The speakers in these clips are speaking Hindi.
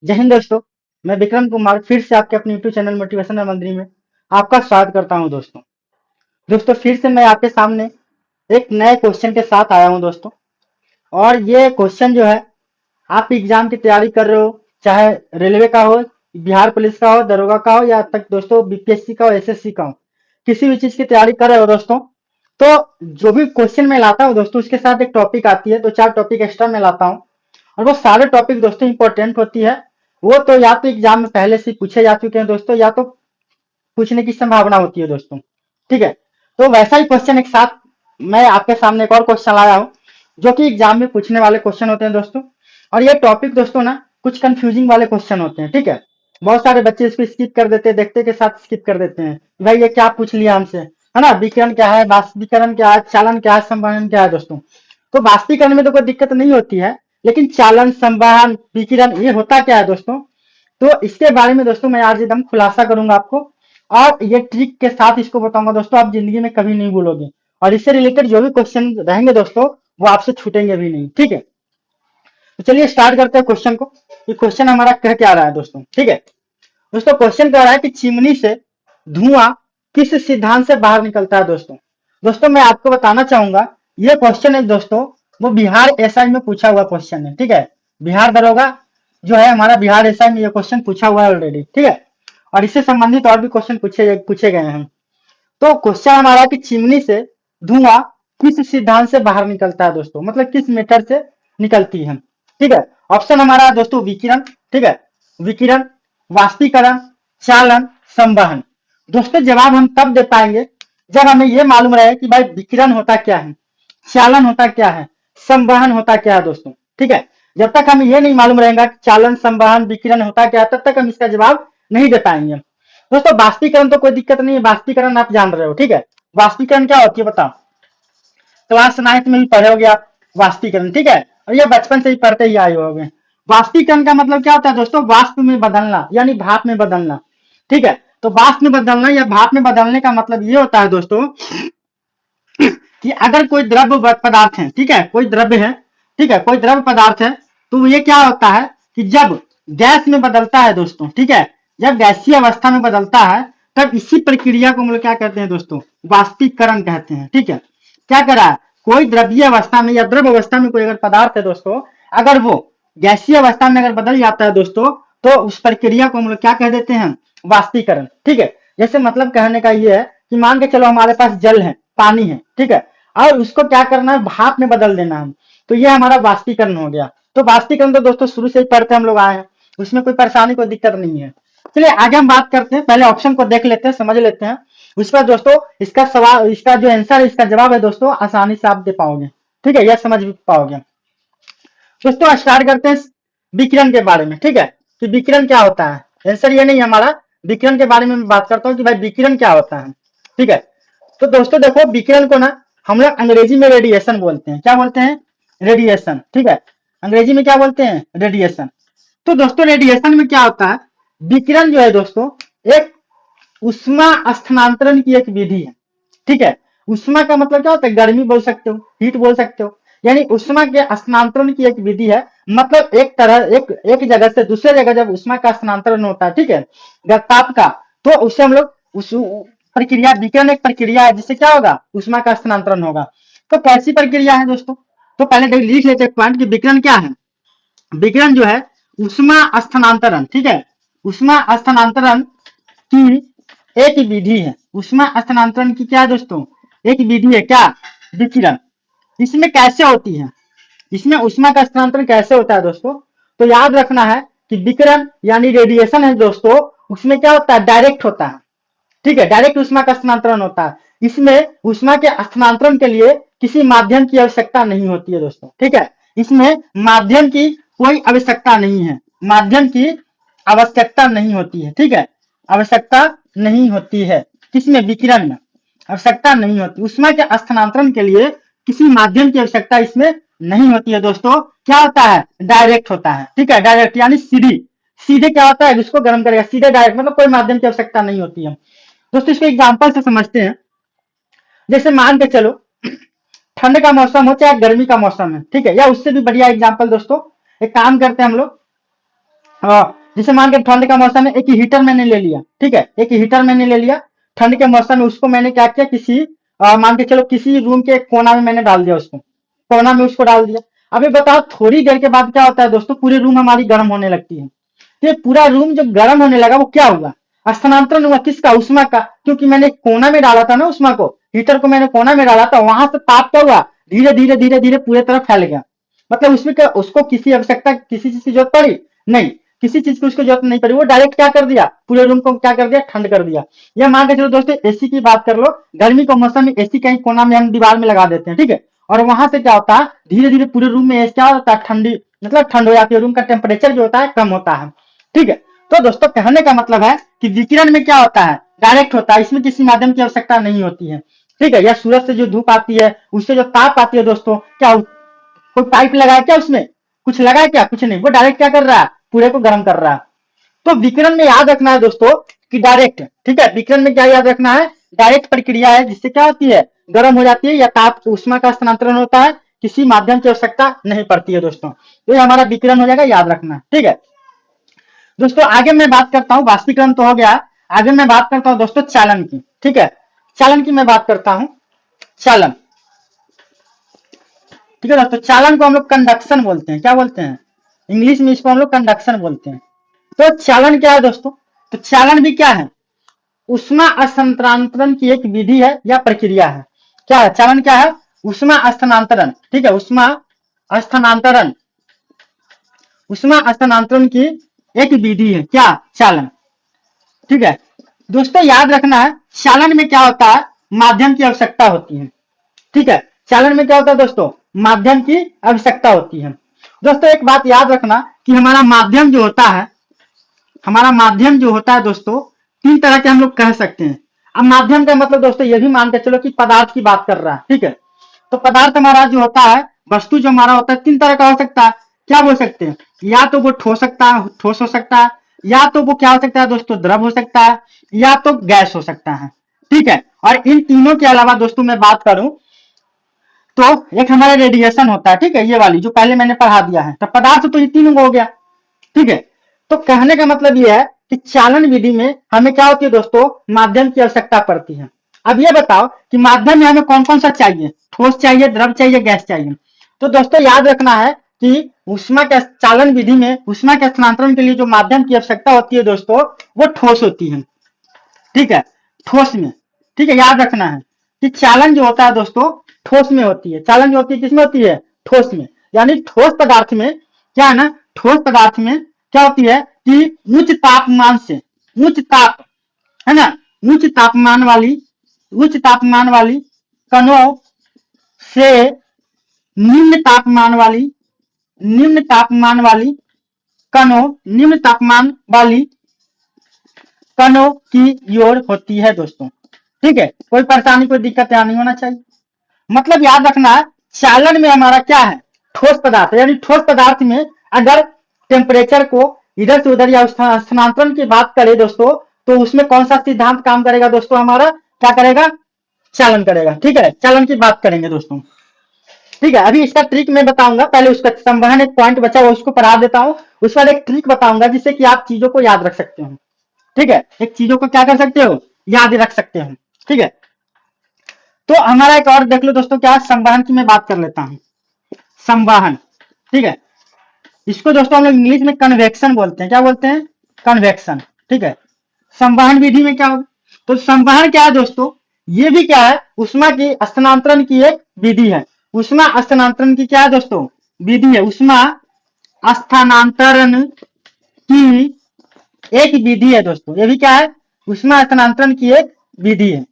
जय हिंद दोस्तों। मैं विक्रम कुमार फिर से आपके अपने यूट्यूब चैनल मोटिवेशनल मंत्री में आपका स्वागत करता हूं दोस्तों। दोस्तों फिर से मैं आपके सामने एक नए क्वेश्चन के साथ आया हूं दोस्तों। और ये क्वेश्चन जो है, आप एग्जाम की तैयारी कर रहे हो, चाहे रेलवे का हो, बिहार पुलिस का हो, दरोगा का हो, या तक दोस्तों बीपीएससी का हो, एसएससी का हो, किसी भी चीज की तैयारी कर रहे हो दोस्तों, तो जो भी क्वेश्चन मैं लाता हूँ दोस्तों, उसके साथ एक टॉपिक आती है, दो चार टॉपिक एक्स्ट्रा मैं लाता हूँ। और वो सारे टॉपिक दोस्तों इंपॉर्टेंट होती है। वो तो या तो एग्जाम में पहले से पूछे जा चुके हैं दोस्तों, या तो पूछने की संभावना होती है दोस्तों। ठीक है, तो वैसा ही क्वेश्चन एक साथ मैं आपके सामने एक और क्वेश्चन लाया हूँ, जो कि एग्जाम में पूछने वाले क्वेश्चन होते हैं दोस्तों। और ये टॉपिक दोस्तों ना कुछ कंफ्यूजिंग वाले क्वेश्चन होते हैं। ठीक है, बहुत सारे बच्चे इसको स्किप कर देते हैं, देखते के साथ स्किप कर देते हैं, भाई ये क्या पूछ लिया हमसे, है ना। विकर्ण क्या है, वास्तविकरण क्या है, चालन क्या है, संवहन क्या है दोस्तों। तो वास्तविकरण में तो कोई दिक्कत नहीं होती है, लेकिन चालन, संवहन, विकिरण ये होता क्या है दोस्तों। तो इसके बारे में दोस्तों मैं आज एकदम खुलासा करूंगा आपको, और ये ट्रिक के साथ इसको बताऊंगा दोस्तों, आप जिंदगी में कभी नहीं भूलोगे। और इससे रिलेटेड जो भी क्वेश्चन रहेंगे दोस्तों, वो आपसे छूटेंगे भी नहीं। ठीक है, तो चलिए स्टार्ट करते हैं क्वेश्चन को। ये क्वेश्चन हमारा कह क्या रहा है दोस्तों। ठीक है दोस्तों, क्वेश्चन कह रहा है कि चिमनी से धुआं किस सिद्धांत से बाहर निकलता है दोस्तों। दोस्तों मैं आपको बताना चाहूंगा, ये क्वेश्चन है दोस्तों, वो बिहार एसआई में पूछा हुआ क्वेश्चन है। ठीक है, बिहार दरोगा जो है हमारा, बिहार एसआई में ये क्वेश्चन पूछा हुआ है ऑलरेडी। ठीक है, और इससे संबंधित और भी क्वेश्चन पूछे गए हैं। तो क्वेश्चन हमारा कि चिमनी से धुआं किस सिद्धांत से बाहर निकलता है दोस्तों, मतलब किस मेथड से निकलती है। ठीक है, ऑप्शन हमारा है दोस्तों विकिरण। ठीक है, विकिरण, वाष्पीकरण, चालन, संवहन। दोस्तों जवाब हम तब दे पाएंगे जब हमें यह मालूम रहे कि भाई विकिरण होता क्या है, चालन होता क्या है, संवहन होता क्या है दोस्तों। ठीक है, जब तक हमें यह नहीं मालूम रहेगा कि चालन, संवहन, विकिरण होता क्या है, तब तक हम इसका जवाब नहीं दे पाएंगे दोस्तों। वाष्पीकरण तो कोई दिक्कत नहीं है, वाष्पीकरण आप जान रहे हो। ठीक है, वाष्पीकरण क्या होती है बताओ, क्लास 9th में भी पढ़े होगे आप वाष्पीकरण। ठीक है, और ये बचपन से ही पढ़ते ही आए होंगे। वाष्पीकरण का मतलब क्या होता है दोस्तों, वाष्प में बदलना, यानी भाप में बदलना। ठीक है, तो वाष्प में बदलना या भाप में बदलने का मतलब ये होता है दोस्तों कि अगर कोई द्रव्य पदार्थ है, ठीक है, कोई द्रव्य है, ठीक है, कोई द्रव्य पदार्थ है, तो ये क्या होता है कि जब गैस में बदलता है दोस्तों, ठीक है, जब गैसीय अवस्था में बदलता है, तब इसी प्रक्रिया को हम लोग क्या कहते हैं दोस्तों, वाष्पीकरण कहते हैं। ठीक है, क्या करा है, कोई द्रव्य अवस्था में या द्रव अवस्था में कोई अगर पदार्थ है दोस्तों, अगर वो गैसीय अवस्था में अगर बदल जाता है दोस्तों, तो उस प्रक्रिया को हम लोग क्या कह देते हैं, वाष्पीकरण। ठीक है, जैसे मतलब कहने का ये है कि मान के चलो हमारे पास जल है, पानी है, ठीक है, और उसको क्या करना है, भाप में बदल देना है, तो ये हमारा वाष्पीकरण हो गया। तो वाष्पीकरण तो दोस्तों शुरू से ही पढ़ते हम लोग आए हैं, उसमें कोई परेशानी कोई दिक्कत नहीं है। चलिए आगे हम बात करते हैं, पहले ऑप्शन को देख लेते हैं, समझ लेते हैं। उस पर दोस्तों इसका सवाल, इसका जो आंसर है, इसका जवाब है दोस्तों, आसानी से आप दे पाओगे। ठीक है, यह समझ भी पाओगे दोस्तों। स्टार्ट करते हैं विकिरण के बारे में। ठीक है, कि विकिरण क्या होता है, आंसर ये नहीं हमारा, विकिरण के बारे में मैं बात करता हूँ कि भाई विकिरण क्या होता है। ठीक है, तो दोस्तों देखो विकिरण को ना हम लोग अंग्रेजी में रेडिएशन बोलते हैं। क्या बोलते हैं, रेडिएशन। ठीक है, अंग्रेजी में क्या बोलते हैं, रेडिएशन। तो दोस्तों रेडिएशन में क्या होता है, विकिरण जो है दोस्तों एक उष्मा स्थानांतरण की एक विधि है। ठीक है, उष्मा का मतलब क्या होता है, गर्मी बोल सकते हो, हीट बोल सकते हो, यानी उष्मा के स्थानांतरण की एक विधि है। मतलब एक तरह एक जगह से दूसरे जगह जब उष्मा का स्थानांतरण होता है, ठीक है, ताप का, तो उससे हम लोग उस प्रक्रिया, विकिरण एक प्रक्रिया है जिससे क्या होगा, उष्मा का स्थानांतरण होगा। तो कैसी प्रक्रिया है दोस्तों, तो पहले लिख लेते हैं पॉइंट कि विकिरण क्या है। विकिरण जो है उष्मा स्थानांतरण, ठीक है, उष्मा स्थानांतरण की एक विधि है। उष्मा स्थानांतरण की क्या है दोस्तों, एक विधि है, क्या, विकिरण। इसमें कैसे होती है, इसमें उष्मा का स्थानांतरण कैसे होता है दोस्तों, तो याद रखना है कि विकिरण यानी रेडिएशन है दोस्तों, उसमें क्या होता है, डायरेक्ट होता है। ठीक है, डायरेक्ट उष्मा का स्थानांतरण होता है। इसमें उष्मा के स्थानांतरण के लिए किसी माध्यम की आवश्यकता नहीं होती है दोस्तों। ठीक है, इसमें माध्यम की कोई आवश्यकता नहीं है, माध्यम की आवश्यकता नहीं होती है। ठीक है, आवश्यकता नहीं होती है, किसमें, विकिरण में आवश्यकता नहीं होती। उष्मा के स्थानांतरण के लिए किसी माध्यम की आवश्यकता इसमें नहीं होती है दोस्तों। क्या होता है, डायरेक्ट होता है। ठीक है, डायरेक्ट यानी सीधी, सीधे क्या होता है, इसको गर्म करेगा, सीधे डायरेक्ट, मतलब कोई माध्यम की आवश्यकता नहीं होती है दोस्तों। इसको एग्जाम्पल से समझते हैं। जैसे मान के चलो ठंड का मौसम हो चाहे गर्मी का मौसम है, ठीक है, या उससे भी बढ़िया एग्जाम्पल दोस्तों, एक काम करते हैं हम लोग, जैसे मान के ठंड का मौसम है, एक हीटर मैंने ले लिया, ठीक है, एक हीटर मैंने ले लिया ठंड के मौसम में, उसको मैंने क्या किया, किसी मान के चलो किसी रूम के कोना में मैंने डाल दिया उसको, कोना में उसको डाल दिया। अभी बताओ थोड़ी देर के बाद क्या होता है दोस्तों, पूरी रूम हमारी गर्म होने लगती है। तो ये पूरा रूम जब गर्म होने लगा, वो क्या हुआ, स्थानांतरण हुआ किसका, उष्मा का, क्योंकि मैंने कोना में डाला था ना उष्मा को, हीटर को मैंने कोना में डाला था, वहां से ताप क्या हुआ, धीरे धीरे धीरे धीरे पूरे तरफ फैल गया। मतलब उसमें क्या, उसको किसी आवश्यकता किसी चीज की जरूरत पड़ी नहीं, किसी चीज की उसको जरूरत नहीं पड़ी, वो डायरेक्ट क्या कर दिया, पूरे रूम को क्या कर दिया, ठंड कर दिया। यह मान के चलो दोस्तों एसी की बात कर लो, गर्मी के मौसम में एसी कहीं कोना में हम दीवार में लगा देते हैं, ठीक है, और वहां से क्या होता है, धीरे धीरे पूरे रूम में क्या होता है, ठंडी मतलब ठंड हो जाती है, रूम का टेम्परेचर जो होता है कम होता है, ठीक है। तो दोस्तों कहने का मतलब है कि विकिरण में क्या होता है, डायरेक्ट होता है, इसमें किसी माध्यम की आवश्यकता नहीं होती है, ठीक है। या सूरज से जो धूप आती है, उससे जो ताप आती है दोस्तों, क्या कोई पाइप लगा है क्या, उसमें कुछ लगा है क्या, कुछ नहीं, वो डायरेक्ट क्या कर रहा है, पूरे को गर्म कर रहा है। तो विकिरण में याद रखना है दोस्तों कि डायरेक्ट, ठीक है, विकिरण में क्या याद रखना है, डायरेक्ट प्रक्रिया है, जिससे क्या होती है, गर्म हो जाती है या ताप उष्मा का स्थानांतरण होता है, किसी माध्यम की आवश्यकता नहीं पड़ती है दोस्तों। तो ये हमारा विकिरण हो जाएगा, याद रखना, ठीक है दोस्तों। आगे मैं बात करता हूँ, वाष्पीकरण तो हो गया, आगे मैं बात करता हूँ दोस्तों चालन की, ठीक है, चालन की मैं बात करता हूँ, चालन, ठीक है दोस्तों। चालन को हम लोग कंडक्शन बोलते हैं, क्या बोलते हैं, इंग्लिश में इसको हम लोग कंडक्शन बोलते हैं। तो चालन क्या है दोस्तों, तो चालन भी क्या है, ऊष्मा स्थानांतरण की एक विधि है या प्रक्रिया है। क्या है चालन, क्या है, ऊष्मा स्थानांतरण, ठीक है, ऊष्मा स्थानांतरण, ऊष्मा स्थानांतरण की एक विधि है क्या, चालन, ठीक है दोस्तों। याद रखना है चालन में क्या होता है, माध्यम की आवश्यकता होती है, ठीक है, चालन में क्या होता है दोस्तों, माध्यम की आवश्यकता होती है। दोस्तों एक बात याद रखना कि हमारा माध्यम जो होता है, हमारा माध्यम जो होता है दोस्तों, तीन तरह के हम लोग कह सकते हैं। अब माध्यम का मतलब दोस्तों ये भी मान के चलो कि पदार्थ की बात कर रहा है, ठीक है, तो पदार्थ हमारा जो होता है, वस्तु जो हमारा होता है, तीन तरह का हो सकता है, क्या बोल सकते हैं, या तो वो ठोस सकता है, ठोस हो सकता है, या तो वो क्या हो सकता है दोस्तों, द्रव हो सकता है, या तो गैस हो सकता है, ठीक है। और इन तीनों के अलावा दोस्तों मैं बात करूं तो एक हमारा रेडिएशन होता है, ठीक है, ये वाली जो पहले मैंने पढ़ा दिया है, तो पदार्थ तो ये तीनों हो गया, ठीक है। तो कहने का मतलब ये है कि चालन विधि में हमें क्या होती है दोस्तों, माध्यम की आवश्यकता पड़ती है। अब ये बताओ कि माध्यम में हमें कौन कौन सा चाहिए, ठोस चाहिए, द्रव चाहिए, गैस चाहिए। तो दोस्तों याद रखना है कि ऊष्मा के चालन विधि में ऊष्मा के स्थानांतरण के लिए जो माध्यम की आवश्यकता होती है दोस्तों, वो ठोस होती है, ठीक है, ठोस में, ठीक है। याद रखना है कि चालन जो होता है दोस्तों ठोस में होती है, चालन जो होती है किसमें होती है, ठोस में, यानी ठोस पदार्थ में क्या है ना, ठोस पदार्थ में क्या होती है कि उच्च तापमान से, उच्च ताप है ना, उच्च तापमान वाली, उच्च तापमान वाली कणों से निम्न तापमान वाली, निम्न तापमान वाली कणों, निम्न तापमान वाली कणों की ओर होती है दोस्तों, ठीक है। कोई परेशानी कोई दिक्कत यहाँ नहीं होना चाहिए। मतलब याद रखना चालन में हमारा क्या है, ठोस पदार्थ, यानी ठोस पदार्थ में अगर टेम्परेचर को इधर से उधर या स्थानांतरण की बात करें दोस्तों, तो उसमें कौन सा सिद्धांत काम करेगा दोस्तों, हमारा क्या करेगा, चालन करेगा, ठीक है, चालन की बात करेंगे दोस्तों, ठीक है। अभी इसका ट्रिक मैं बताऊंगा, पहले उसका संवहन एक पॉइंट बचा हुआ उसको पढ़ा देता हूँ, उस पर एक ट्रिक बताऊंगा जिससे कि आप चीजों को याद रख सकते हो, ठीक है, एक चीजों को क्या कर सकते हो, याद रख सकते हो, ठीक है। तो हमारा एक और देख लो दोस्तों, क्या संवहन की मैं बात कर लेता हूं, संवहन, ठीक है, इसको दोस्तों हम लोग इंग्लिश में कन्वेक्शन बोलते हैं, क्या बोलते हैं, कन्वेक्शन, ठीक है। संवहन विधि में क्या होगा, तो संवहन क्या है दोस्तों, ये भी क्या है, उष्मा की स्थानांतरण की एक विधि है, उष्मा स्थानांतरण की क्या है दोस्तों, विधि है, उष्मा स्थानांतरण की एक विधि है दोस्तों, ये भी क्या है, उष्मा स्थानांतरण की एक विधि है।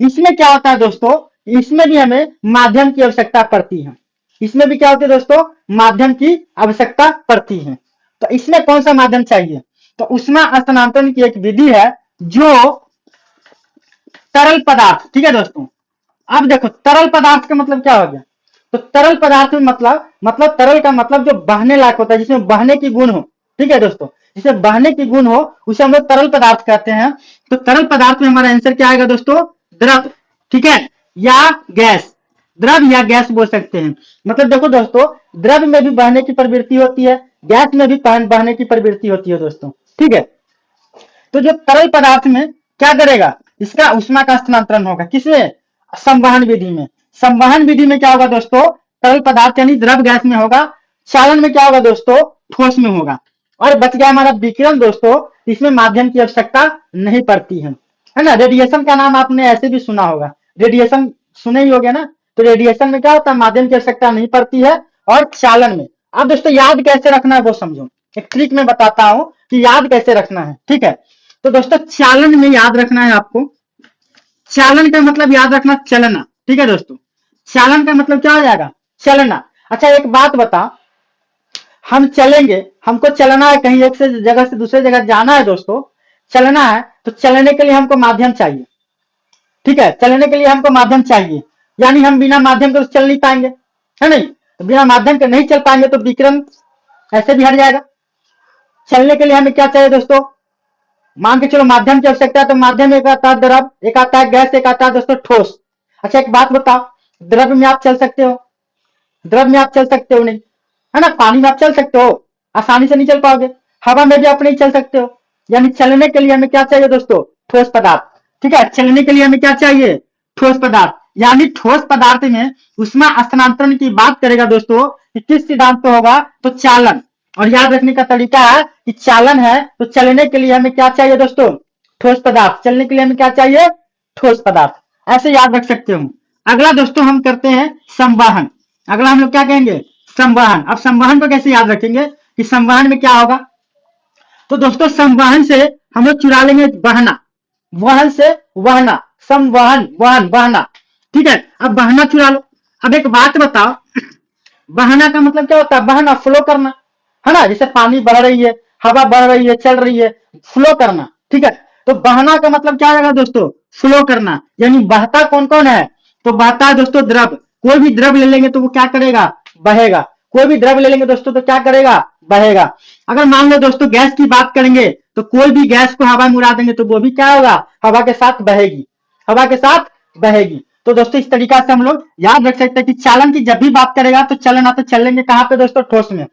इसमें क्या होता है दोस्तों, इसमें भी हमें माध्यम की आवश्यकता पड़ती है, इसमें भी क्या होती है दोस्तों, माध्यम की आवश्यकता पड़ती है। तो इसमें कौन सा माध्यम चाहिए, तो उष्मा स्थानांतरण की एक विधि है जो तरल पदार्थ, ठीक है दोस्तों। अब देखो तरल पदार्थ का मतलब क्या हो गया, तो तरल पदार्थ में मतलब तरल का मतलब जो बहने लायक होता है, जिसमें बहने की गुण हो, ठीक है दोस्तों, जिसे बहने की गुण हो उसे हम लोग तरल पदार्थ कहते हैं। तो तरल पदार्थ में हमारा आंसर क्या आएगा दोस्तों, द्रव, ठीक है, या गैस, द्रव या गैस बोल सकते हैं। मतलब देखो दोस्तों द्रव में भी बहने की प्रवृत्ति होती है, गैस में भी बहने की प्रवृत्ति होती है दोस्तों। ठीक है, तो जो तरल पदार्थ में क्या करेगा, इसका उष्मा का स्थानांतरण होगा, किसमें, संवहन विधि में। संवहन विधि में क्या होगा दोस्तों, तरल पदार्थ यानी द्रव गैस में होगा, चालन में क्या होगा दोस्तों, ठोस में होगा। और बच गया हमारा विकिरण दोस्तों, इसमें माध्यम की आवश्यकता नहीं पड़ती है ना। रेडिएशन का नाम आपने ऐसे भी सुना होगा, रेडिएशन सुने ही होगे ना। तो रेडिएशन में क्या होता है, माध्यम की आवश्यकता नहीं पड़ती है। और चालन में अब दोस्तों याद कैसे रखना है वो समझो, एक ट्रिक में बताता हूं कि याद कैसे रखना है। ठीक है, तो दोस्तों चालन में याद रखना है आपको, चालन का मतलब याद रखना चलना। ठीक है दोस्तों, चालन का मतलब क्या हो जाएगा, चलना। अच्छा एक बात बता, हम चलेंगे, हमको चलना है, कहीं एक से जगह से दूसरे जगह जाना है दोस्तों, चलना है, तो चलने के लिए हमको माध्यम चाहिए। ठीक है, चलने के लिए हमको माध्यम चाहिए, यानी हम बिना माध्यम के तो चल नहीं पाएंगे, है नहीं। तो बिना माध्यम के नहीं चल पाएंगे तो विकिरण ऐसे भी हट जाएगा। चलने के लिए हमें क्या चाहिए दोस्तों, मान के चलो माध्यम की आवश्यकता है, तो माध्यम एक आता है द्रव, एक आता है गैस, एक आता है दोस्तों ठोस। अच्छा एक बात बताओ, द्रव में आप चल सकते हो, द्रव में आप चल सकते हो नहीं, है ना। पानी में आप चल सकते हो, आसानी से नहीं चल पाओगे। हवा में भी आप नहीं चल सकते हो, यानी चलने के लिए हमें क्या चाहिए दोस्तों, ठोस पदार्थ। ठीक है, चलने के लिए हमें क्या चाहिए, ठोस पदार्थ। यानी ठोस पदार्थ में उष्मा स्थानांतरण की बात करेगा दोस्तों, कि किस सिद्धांत पे होगा, तो चालन। और याद रखने का तरीका है कि चालन है तो चलने के लिए हमें क्या चाहिए दोस्तों, ठोस पदार्थ। चलने के लिए हमें क्या चाहिए, ठोस पदार्थ। ऐसे याद रख सकते हो। अगला दोस्तों हम करते हैं संवहन। अगला हम लोग क्या कहेंगे, संवहन। अब संवहन को कैसे याद रखेंगे कि संवहन में क्या होगा, तो दोस्तों संवहन से हम लोग चुरा लेंगे बहना, वहन से वहना, संवहन वहन बहना। ठीक है, अब बहना चुरा लो। अब एक बात बताओ, बहना का मतलब क्या होता है, बहना फ्लो करना, है ना। जैसे पानी बह रही है, हवा बढ़ रही है, चल रही है, फ्लो करना। ठीक है, तो बहना का मतलब क्या रहेगा दोस्तों, फ्लो करना। यानी बहता कौन कौन है, तो बहता है दोस्तों द्रव। कोई भी द्रव ले लेंगे तो वो क्या करेगा, बहेगा। कोई भी द्रव ले लेंगे दोस्तों तो क्या करेगा, बहेगा। अगर मान लो दोस्तों गैस की बात करेंगे, तो कोई भी गैस को हवा में उड़ा देंगे तो वो भी क्या होगा, हवा के साथ बहेगी, हवा के साथ बहेगी। तो दोस्तों इस तरीका से हम लोग याद रख सकते हैं कि चालन की जब भी बात करेगा तो चलना, तो चलेंगे कहां पे दोस्तों, ठोस में।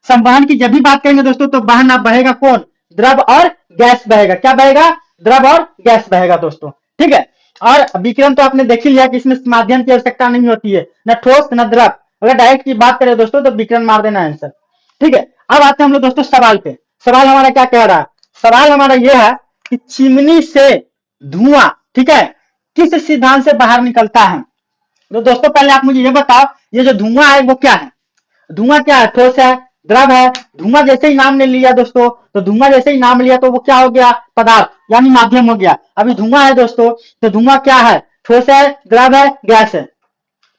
संवहन की जब भी बात करेंगे दोस्तों तो बहना, बहेगा कौन, द्रव और गैस बहेगा। क्या बहेगा, द्रव और गैस बहेगा दोस्तों। ठीक है, और विकिरण तो आपने देख ही लिया कि इसमें माध्यम की आवश्यकता नहीं होती है, न ठोस न द्रव। अगर डायरेक्ट की बात करें दोस्तों तो विकिरण मार देना आंसर। ठीक है, अब आते हैं हम लोग दोस्तों सवाल पे। सवाल हमारा क्या कह रहा है, सवाल हमारा यह है कि चिमनी से धुआं, ठीक है, किस सिद्धांत से बाहर निकलता है। तो दोस्तों पहले आप मुझे ये बताओ, ये जो धुआं है वो क्या है, धुआं क्या है, ठोस है, द्रव है। धुआं जैसे ही नाम ने लिया दोस्तों, तो धुआं जैसे ही नाम लिया तो वो क्या हो गया, पदार्थ यानी माध्यम हो गया। अभी धुआं है दोस्तों, तो धुआं क्या है, ठोस है, द्रव है, गैस है।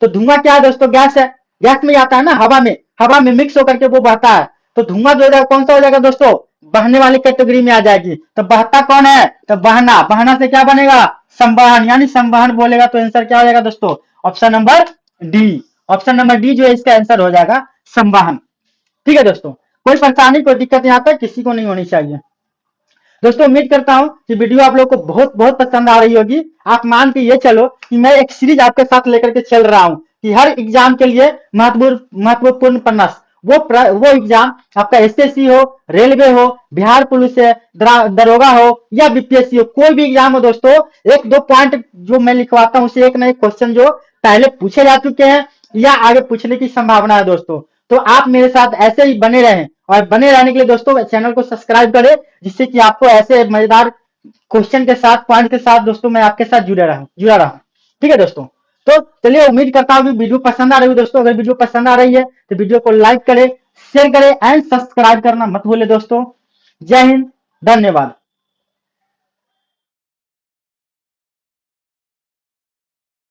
तो धुआं क्या है दोस्तों, गैस है। गैस में आता है ना, हवा में मिक्स होकर के वो बहता है। तो धुआं जो है कौन सा हो जाएगा दोस्तों, बहने वाली कैटेगरी में आ जाएगी। तो बहता कौन है, तो बहना, बहना से क्या बनेगा, संवहन, यानी संवहन बोलेगा तो आंसर क्या हो जाएगा दोस्तों, option number D. Option number D जो है इसका आंसर हो जाएगा संवहन। ठीक है दोस्तों, कोई परेशानी कोई दिक्कत यहाँ तक किसी को नहीं होनी चाहिए। दोस्तों उम्मीद करता हूं कि वीडियो आप लोग को बहुत बहुत पसंद आ रही होगी। आप मान के ये चलो कि मैं एक सीरीज आपके साथ लेकर के चल रहा हूं कि हर एग्जाम के लिए महत्वपूर्ण प्रश्न, वो एग्जाम आपका एसएससी हो, रेलवे हो, बिहार पुलिस है, दरोगा हो या बीपीएससी हो, कोई भी एग्जाम हो दोस्तों, एक दो पॉइंट जो मैं लिखवाता हूं उसे एक ना एक क्वेश्चन जो पहले पूछे जा चुके हैं या आगे पूछने की संभावना है दोस्तों। तो आप मेरे साथ ऐसे ही बने रहें, और बने रहने के लिए दोस्तों चैनल को सब्सक्राइब करें, जिससे कि आपको ऐसे मजेदार क्वेश्चन के साथ, पॉइंट के साथ दोस्तों मैं आपके साथ जुड़ा रहूं। ठीक है दोस्तों, तो चलिए उम्मीद करता हूं कि वीडियो पसंद आ रही है दोस्तों। अगर वीडियो पसंद आ रही है तो वीडियो को लाइक करें, शेयर करें एंड सब्सक्राइब करना मत भूले दोस्तों। जय हिंद, धन्यवाद।